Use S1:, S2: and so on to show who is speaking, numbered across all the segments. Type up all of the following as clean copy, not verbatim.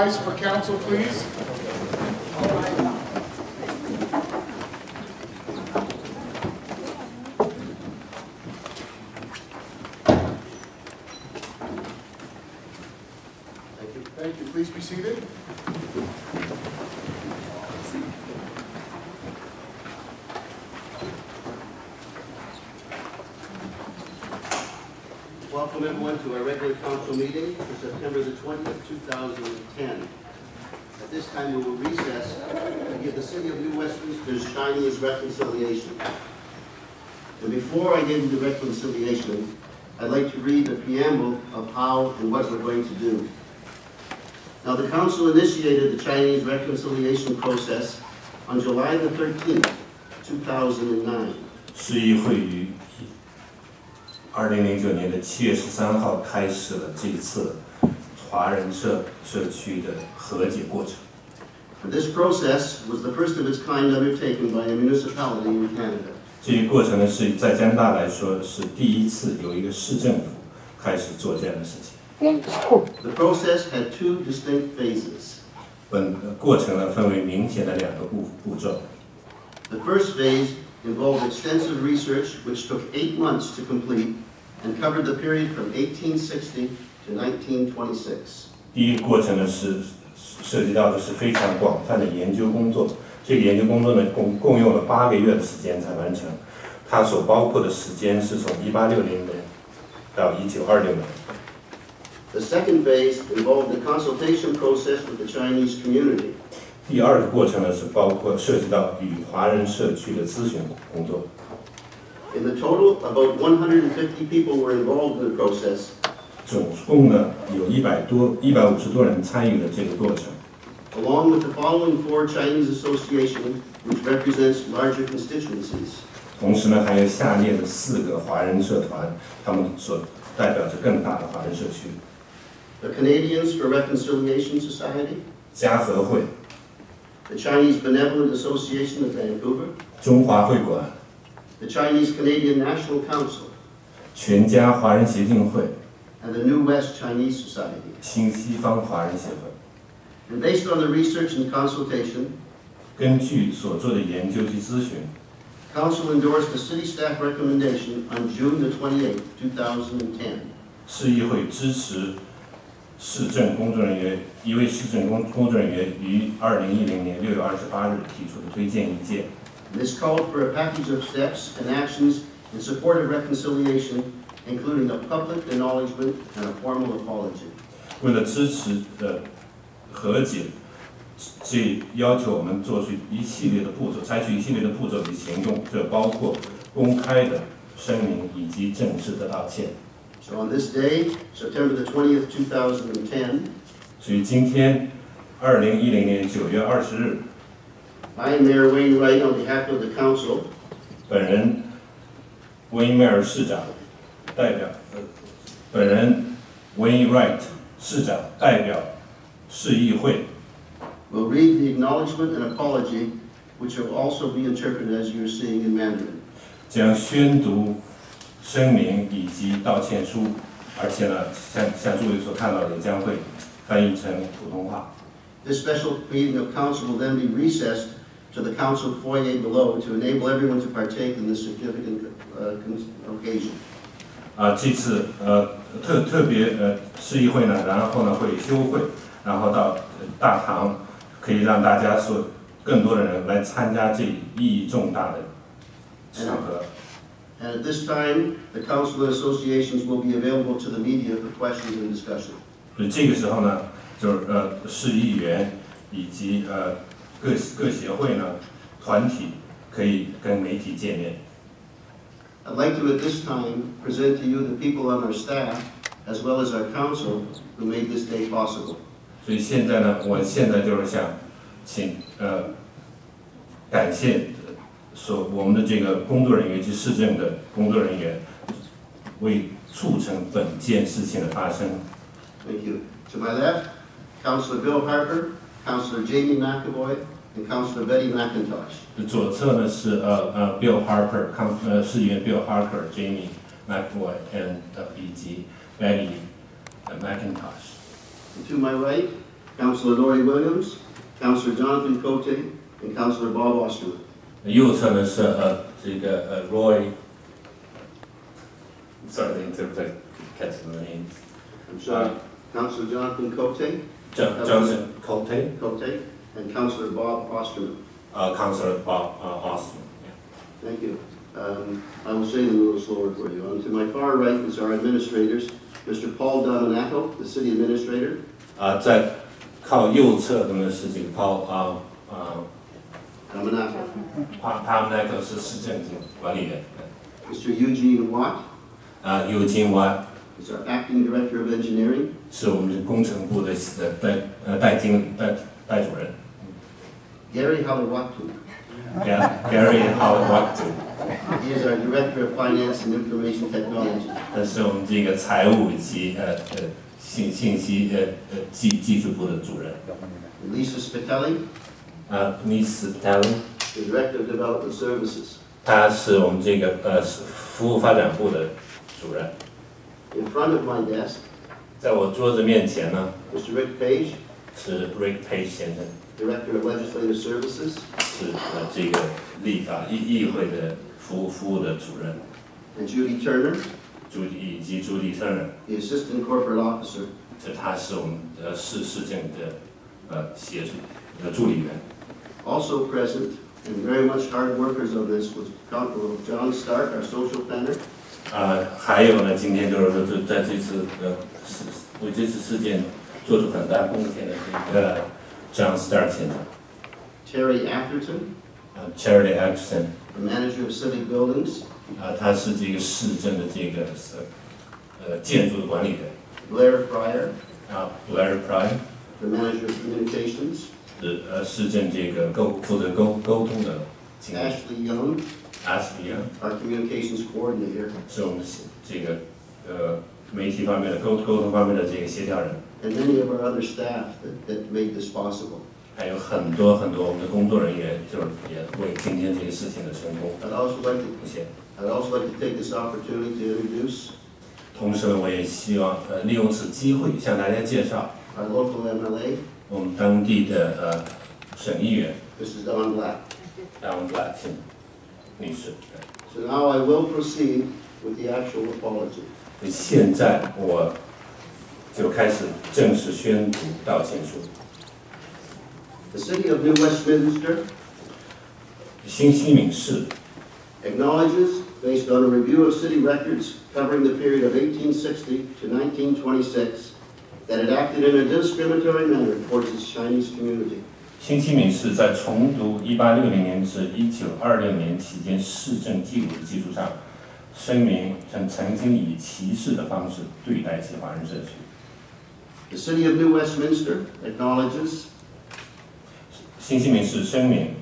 S1: rise for council, please. Thank you. Please be seated.
S2: Welcome everyone to our regular council meeting for September the 20th, 2010. At this time we will recess to give the City of New Westminster's Chinese reconciliation. And before I get into reconciliation, I'd like to read the preamble of how and what we're going to do. Now, the Council initiated the Chinese reconciliation process on July the 13th, 2009.
S3: 市议会于2009年的7月13号开始了这次华人社区的和解过程。
S2: This process was the first of its kind undertaken by a municipality in Canada.
S3: 这一过程呢，是在加拿大来说是第一次有一个市政府开始做这样的事情。
S2: The process had two distinct phases.
S3: 本过程呢分为明显的两个步骤。
S2: The first phase involved extensive research which took 8 months to complete and covered the period from 1860 to 1926.
S3: 第一个过程呢是涉及到的是非常广泛的研究工作，这个研究工作呢共用了8个月的时间才完成，它所包括的时间是从1860年到1926年。
S2: The second phase involved the consultation process with the Chinese community.
S3: 第二个过程呢是包括涉及到与华人社区的咨询工作。
S2: In the total, about 150 people were involved in the process.
S3: 总共呢有150多人参与了这个过程。
S2: Along with the following 4 Chinese associations, which represents larger constituencies.
S3: 同时呢还有下列的4个华人社团，他们所代表着更大的华人社区。
S2: The Canadians for Reconciliation Society.
S3: 家和会。
S2: The Chinese Benevolent Association of Vancouver.
S3: 中华会馆。
S2: The Chinese Canadian National Council.
S3: 全家华人协进会。
S2: And the New West Chinese Society.
S3: 新西方华人协会。
S2: And based on the research and consultation,
S3: 根据所做的研究及咨询，
S2: Council endorsed the city staff recommendation on June the 28th, 2010.
S3: 市议会支持市政工作人员一位市政工作人员于2010年6月28日提出的推荐意见。
S2: This called for a package of steps and actions in support of reconciliation, including a public acknowledgement and a formal apology.
S3: 为了支持和解，这要求我们做出一系列的步骤，采取一系列的步骤与行动，这包括公开的声明以及正式的道歉。
S2: So on this day, September the 20th, 2010,
S3: 所以今天2010年9月20日，
S2: I, Mayor Wainwright, on behalf of the council,
S3: 本人Wainwright 市长代表本人 Wainwright 市长代表市议会
S2: will read the acknowledgement and apology, which will also be interpreted as you're seeing in Mandarin.
S3: 将宣读声明以及道歉书，而且呢，像诸位所看到的，将会翻译成普通话。
S2: This special meeting of council will then be recessed to the council foyer below to enable everyone to partake in this significant occasion.
S3: 这次特别市议会呢，然后呢会休会，然后到大堂，可以让大家更多的人来参加这意义重大的场合。
S2: And at this time, the council and associations will be available to the media for questions and discussion.
S3: 所以这个时候呢，就是市议员以及各协会呢团体可以跟媒体见面。
S2: I'd like to at this time present to you the people on our staff as well as our council who made this day possible.
S3: 所以现在呢，我现在就是想请感谢我们的这个工作人员及市政的工作人员，为促成本件事情的发生。
S2: Thank you. To my left, Councillor Bill Harper, Councillor Jamie McAvoy, and Councillor Betty McIntosh.
S3: 左侧呢是Bill Harper， 市议员 Bill Harper、Jamie McAvoy， 以及 Betty McIntosh。And
S2: to my right, Councillor Lori Williams, Councillor Jonathan Cote, and Councillor Bob Osterman.
S3: 右侧呢是Roy。Sorry, the interpreter catch the names.
S2: I'm sorry, Councillor Jonathan Cote,
S3: Johnson Cote,
S2: and Councillor Bob Osterman.
S3: Councillor Bob Austin.
S2: Thank you. I will say them a little slower for you. And to my far right is our administrators, Mr. Paul Dominato, the city administrator.
S3: 在靠右侧的呢是这个 Paul
S2: Dominato.
S3: Dominato 是市政厅管理员。
S2: Mr. Eugene Watt.
S3: Eugene Watt
S2: is our acting director of engineering.
S3: 是我们工程部的代主任。
S2: Gary Halawatu.
S3: Gary Halawatu.
S2: He is our director of finance and information technology.
S3: 他是我们这个财务及信息技术部的主任。
S2: Lisa Spitelli.
S3: Lisa Spitelli.
S2: The director of development services.
S3: 他是我们这个服务发展部的主任。
S2: In front of my desk.
S3: 在我桌子面前呢
S2: Mr. Rick Page.
S3: 是 Rick Page 先生。
S2: Director of legislative services.
S3: 是这个立法议会的服务的主任。
S2: And Judy Turner.
S3: 以及朱迪 Turner。The
S2: assistant corporate officer.
S3: 他是我们市政的助理员。
S2: Also present and very much hard workers on this was John Stark, our social planner.
S3: 还有呢，今天就是说，在这次为这次事件做出很大贡献的这个 John Stark 先生。
S2: Terry Atherton.
S3: Terry Atherton.
S2: The manager of civic buildings.
S3: 他是这个市政的这个建筑的管理员。
S2: Blair Pryor.
S3: Blair Pryor.
S2: The manager of communications.
S3: 市政这个负责沟通的。
S2: Ashley Young.
S3: Ashley Young.
S2: Our communications coordinator.
S3: 是我们这个媒体方面的沟通方面的这个协调人。
S2: And many of our other staff that made this possible.
S3: 还有很多我们的工作人员，就是也为今天这个事情的成功贡献。
S2: I'd also like to take this opportunity to introduce.
S3: 同时呢，我也希望利用此机会向大家介绍
S2: our local MLA.
S3: 我们当地的省议员
S2: Mrs. Dawn Black.
S3: Dawn Black 女士。
S2: So now I will proceed with the actual apology.
S3: 现在我就开始正式宣读道歉书。
S2: The city of New Westminster.
S3: 新西敏市
S2: acknowledges, based on a review of city records covering the period of 1860 to 1926, that it acted in a discriminatory manner towards its Chinese community.
S3: 新西敏市在重读1860年至1926年期间市政记录的基础上，声明曾经以歧视的方式对待其华人社区。
S2: The city of New Westminster acknowledges
S3: 新西敏市声明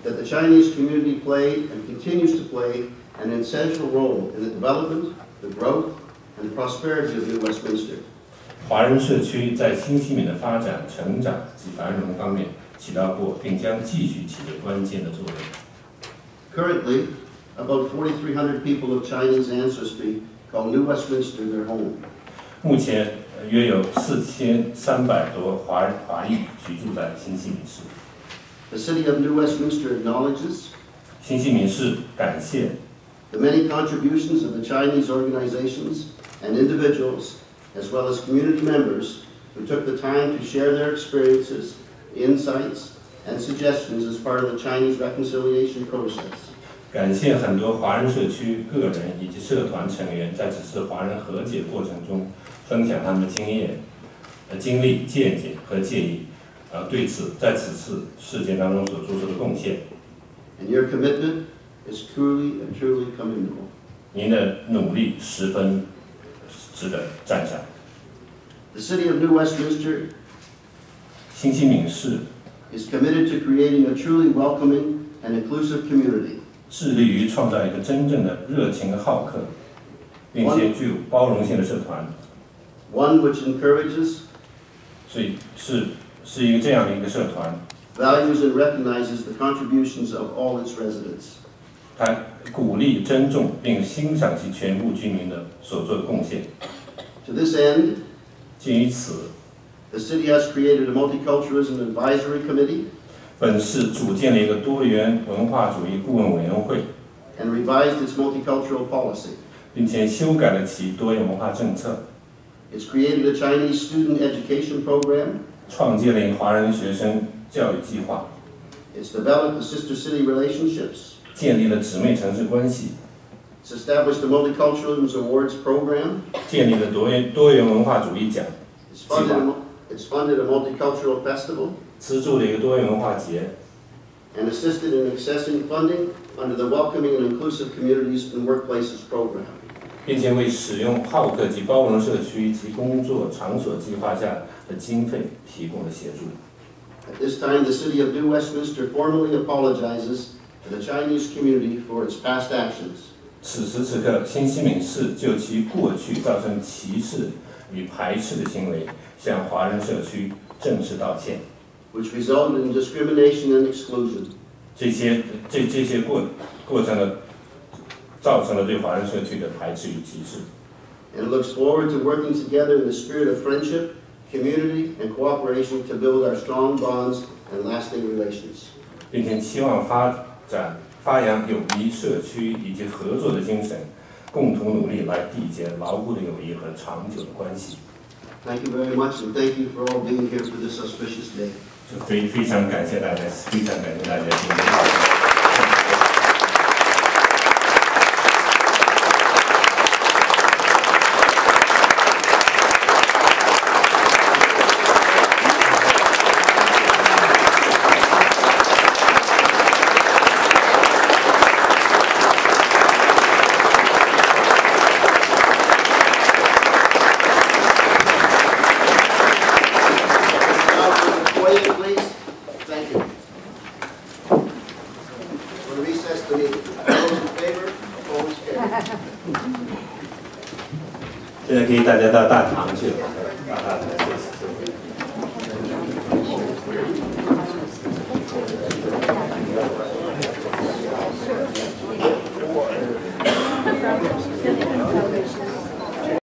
S2: that the Chinese community played and continues to play an essential role in the development, the growth, and the prosperity of New Westminster.
S3: 华人社区在新西敏的发展、成长及繁荣方面起到过，并将继续起着关键的作用。
S2: Currently, about 4,300 people of Chinese ancestry call New Westminster their home.
S3: 目前约有4300多华裔居住在新西敏市。
S2: The city of New Westminster acknowledges
S3: 新西敏市感谢
S2: the many contributions of the Chinese organizations and individuals, as well as community members, who took the time to share their experiences, insights, and suggestions as part of the Chinese reconciliation process.
S3: 感谢很多华人社区个人以及社团成员在此次华人和解过程中分享他们的经验、经历、见解和建议，在此次事件当中所做出的贡献。
S2: And your commitment is truly and truly commendable.
S3: 您的努力十分值得赞赏。
S2: The city of New Westminster
S3: 新西敏市
S2: is committed to creating a truly welcoming and inclusive community. 致
S3: 力于创造一个真正的热情好客，并且具有包容性的社团。
S2: One which encourages
S3: 所以是一个这样的一个社团。
S2: values and recognizes the contributions of all its residents.
S3: 它鼓励、尊重并欣赏其全部居民的所做的贡献。
S2: To this end,
S3: 基于此
S2: The city has created a multiculturalism advisory committee
S3: 本市组建了一个多元文化主义顾问委员会，
S2: and revised its multicultural policy.
S3: 并且修改了其多元文化政策，
S2: It's created a Chinese student education program.
S3: 创建了一个华人学生教育计划，
S2: It's developed the sister city relationships.
S3: 建立了姊妹城市关系，
S2: It's established a multiculturalism awards program.
S3: 建立了多元文化主义奖，
S2: It's funded a multicultural festival
S3: 资助了一个多元文化节，
S2: and assisted in accessing funding under the Welcoming and Inclusive Communities and Workplaces program.
S3: 并且为使用好客及包容社区及工作场所计划下的经费提供了协助。
S2: At this time, the City of New Westminster formally apologizes to the Chinese community for its past actions.
S3: 此时此刻，新西敏市就其过去造成歧视与排斥的行为，向华人社区正式道歉。
S2: which resulted in discrimination and exclusion.
S3: 这些过程呢，造成了对华人社区的排斥与歧视。
S2: And looks forward to working together in the spirit of friendship, community, and cooperation to build our strong bonds and lasting relations.
S3: 并且期望发扬友谊、社区以及合作的精神，共同努力来缔结牢固的友谊和长久的关系。
S2: Thank you very much, and thank you for all being here for this auspicious day.
S3: 非常感谢大家，非常感谢大家今天。现在可以大家到大堂去了。